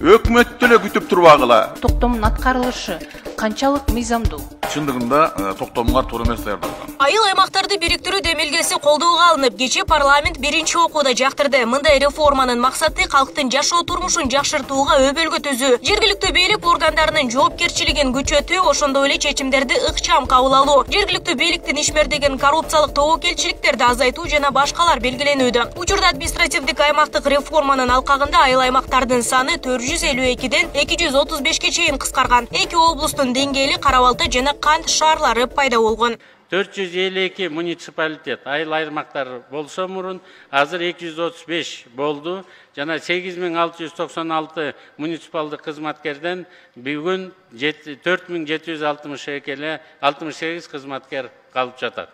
өкмөттү эле күтүп турбагыла. Токтомдун аткарылышы канчалык мыйзамдуу? Чындыгында токтомго туура эмес даярдалган. Айыл аймактарды бириктирүү демилгеси колдоого алынып, кечээ парламент биринчи окууда жактырды. Мындай реформанын максаты калктын жашоо турмушун жакшыртууга өбөлгө түзүү, жергиликтүү бийлик органдарынын жоопкерчилигин күчөтүү, ошондой эле чечимдерди ыкчам кабыл алуу, жергиликтүү бийликтин ишмердеген коррупциялык тобокелчиликтерди азайтуу жана башкалар белгиленүүдө. Учурда административдик аймактык реформанын алкагында айыл аймактардын саны 452ден 235ке чейин кыскарган. Эки облустун деңгээли Кара-Балта жана Кант шаарлары пайда болгон. 452 муниципалитет айыл аймактар болсо мурун азыр 235 болду. Жана 8696 муниципалдык кызматкерден бүгүн 4768 кызматкер калып жатат.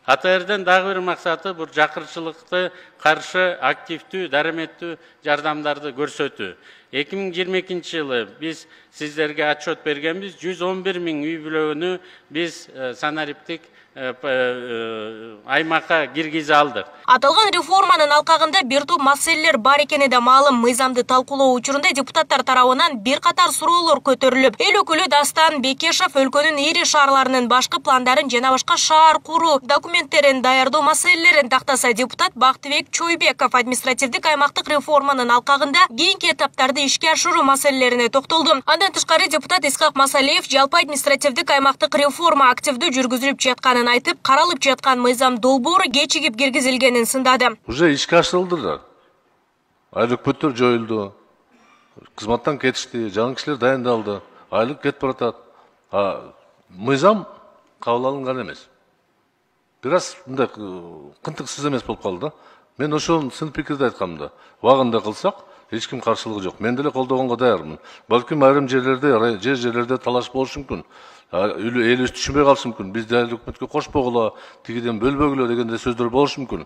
АТРдин дагы бир максаты бул жакырчылыкты каршы активдүү, дараметтүү жардамдарды көрсөтүү. 2022 жылы биз сиздерге отчет бергенбиз, 111 000 үй бүлөгүнү биз санариптик аймакка киргизе алдык. Аталган реформанын алкагында бир топ маселелер бар экени да маалым. Мыйзамды талкуулоо учурунда депутаттар тарабынан бир катар суроолор көтөрүлүп, эл өкүлү Дастан Бекешев өлкөнүн ири шаарларынын башкы пландарын жана башка шаар куруу документтерин даярдоо маселелерин тактаса, депутат Бактыбек Чойбеков административдик аймактык реформанын алкагында кийинки этаптарды ишке ашыруу маселелерине токтолду. Андан тышкары депутат Исхак Масалиев жалпы административдик аймактык реформа активдүү жүргүзүлүп жатканын айтып, каралып жаткан мыйзам долбоору кечигип киргизилгенин сындады. Уже ишке ашырылды. Айыл өкмөттөр жоюлду. Кызматтан кетишти, жаңы кишилер дайындалды. Айлык кетип баратат. Мыйзам кабыл алынган эмес. Бир аз мындай кынтыксыз эмес болуп калды. Мен ошол сын пикирди айткам да. Убагында кылсак, эч ким каршылыгы жок. Мен деле колдогонго даярмын. Балким айрым жерлерде талаш болушу мүмкүн. Элибиз түшүнбөй калышы мүмкүн. Биз айыл өкмөткө кошпогула, тигиден бөлбөгүлө дегенде сөздөр болушу мүмкүн.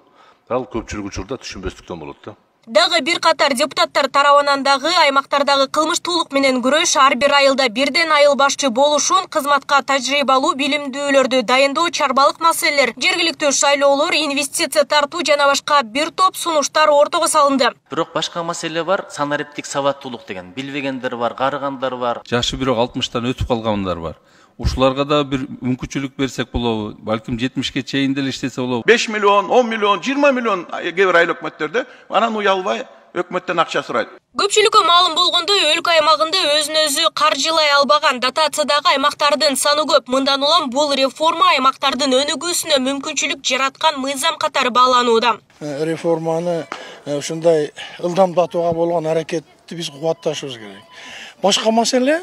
Ал көпчүлүк учурда түшүнбөстүктөн болот да. Дагы бир катар депутаттар тарабынан дагы аймактардагы кылмыштуулук менен күрөш, ар бир айылда бирден айыл башчы болушун, кызматка тажрыйбалуу билимдүүлөрдү дайындоо, чарбалык маселелер, жергиликтүү шайлоолор, инвестиция тартуу жана башка бир топ сунуштар ортого салынды. Бирок башка маселе бар, санариптик сабаттуулук деген. Билбегендер бар, карыгандар бар. Жашы бирок 60тан өтүп калгандар бар. Ушуларга да бир мүмкүнчүлүк берсек болобу, балким 70ке чейин деле иштесе болобу. 5 миллион, 10 миллион, 20 миллион кээ айыл өкмөттөрдө анан уялбай өкмөттөн акча сурайт. Көпчүлүккө маалым болгондой, өлкө аймагында өзүн-өзү каржылай албаган дотациядагы аймактардын саны көп. Мындан улам бул реформа аймактардын өнүгүүсүнө мүмкүнчүлүк жараткан мыйзам катары бааланууда. Реформаны ушундай ылдамдатууга болгон аракетти биз кубатташыбыз керек. Башка маселе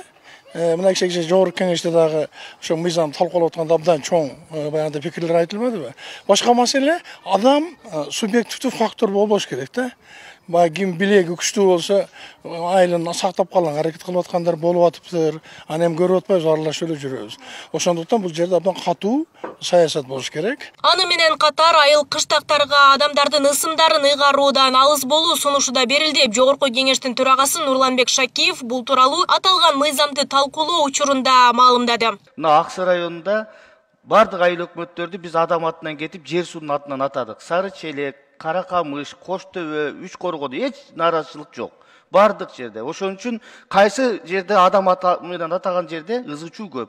мына кичи жогорку кеңеште дагы ошо мыйзам талкуулап атканда абдан чоң баягындай пикирлер айтылбадыбы? Башка маселе адам субъективдүү фактор болбош керек да. Ким билеги күчтүү болсо, айылын сактап калган аракет кылып аткандар болуп атыптыр. Аны эми көрүп атпайбыз, аралашып эле жүрөбүз. Ошондуктан бул жерде абдан катуу саясат болуш керек. Аны менен катар айыл кыштактарга адамдардын ысымдарын ыйгаруудан алыс болуу сунушу да берилди. Жогорку кеңештин төрагасы Нурланбек Шакиев бул тууралуу аталган мыйзамды талкуулоо учурунда маалымдады. Мына Аксы районунда бардык айыл өкмөттөрдү биз адам атынан кетип, жер суунун атынан атадык. Сары Челек, Каракамыш, Коштөбө, Үч Коргодо эч нааразычылык жок. Бардык жерде. Ошон үчүн кайсы жерде адам менен атаган жерде ызычуу көп.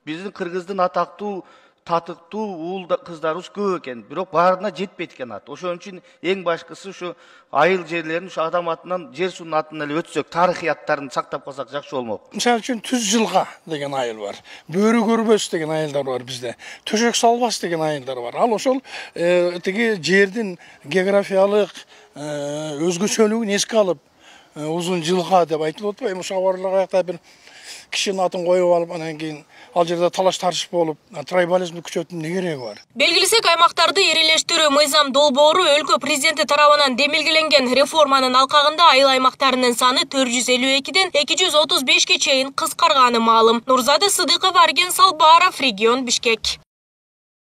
Биздин кыргыздын атактуу, татыктуу уул кыздарыбыз көп экен, бирок баарына жетпейт экен ат. Ошон үчүн эң башкысы ушу айыл жерлерин ушу адам атынан, жер суунун атынан эле өтсөк, тарыхыяттарын сактап калсак жакшы болмок. Мисалы үчүн Түз жылга деген айыл бар. Бөрү көрбөс деген айылдар бар бизде. Төшөк салбас деген айылдар бар. Ал ошол тиги жердин географиялык өзгөчөлүгүн эске алып, узун жылга деп айтылып атпайбы? Ошо барлыгы бир кишинин атын коюп алып, анан кийин ал жерде талаш тарыш болуп, трайбализмди күчөтүүнүн эмне кереги бар? Белгилесек, аймактарды ирилештирүү мыйзам долбоору өлкө президенти тарабынан демилгеленген реформанын алкагында айыл аймактарынын саны 452ден 235ке чейин кыскарганы маалым. Нурзада Сыдыков, Арген Салбаров, регион Бишкек.